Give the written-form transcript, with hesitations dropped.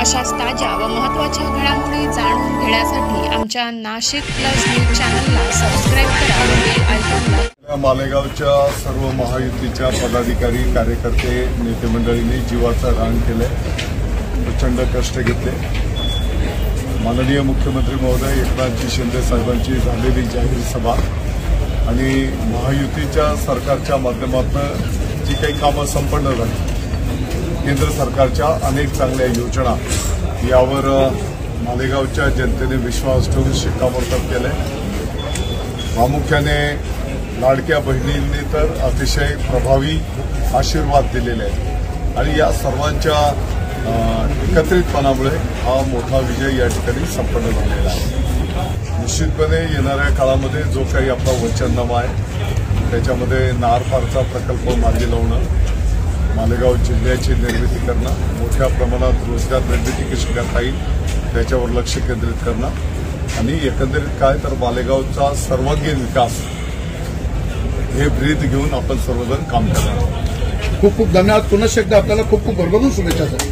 अशाच ताज्या व महत्त्वाच्या घडामोडी जाणून घेण्यासाठी आमच्या नाशिक प्लस न्यूज चॅनलला सबस्क्राइब करा व बेल आयकॉनला। मालेगावच्या सर्व महायुतीच्या पदाधिकारी कार्यकर्ते नेते मंडळींनी जीवाचा रान केले, प्रचंड कष्ट घेतले। माननीय मुख्यमंत्री महोदय एकनाथ शिंदे साहेबांची झालेली जाहीर सभा आणि महायुतीच्या सरकारच्या माध्यमातून जी काही कामं संपन्न झाली, केंद्र सरकारच्या अनेक चांगल्या योजना यावर मालेगावच्या जनतेने विश्वास ठेवून शिक्कामोर्तब केले। प्रामुख्याने लाडक्या बहिणींनी तर अतिशय प्रभावी आशीर्वाद दिलेले आहेत आणि या सर्वांच्या एकत्रितपणामुळे हा मोठा विजय या ठिकाणी संपन्न झालेला आहे। निश्चितपणे येणाऱ्या काळामध्ये जो काही आपला वचननामा आहे त्याच्यामध्ये नारपारचा प्रकल्प मार्गी लावणं, मालेगाव जिल्ह्याची निर्मिती करणं, मोठ्या प्रमाणात रोजगार निर्मिती कशी करता येईल त्याच्यावर लक्ष केंद्रित करणं आणि एकंदरीत काय तर मालेगावचा सर्वांगीण विकास हे ब्रीद घेऊन आपण सर्वजण काम करणार। खूप खूप धन्यवाद। पुन्हा एकदा आपल्याला खूप खूप भरभरून शुभेच्छा।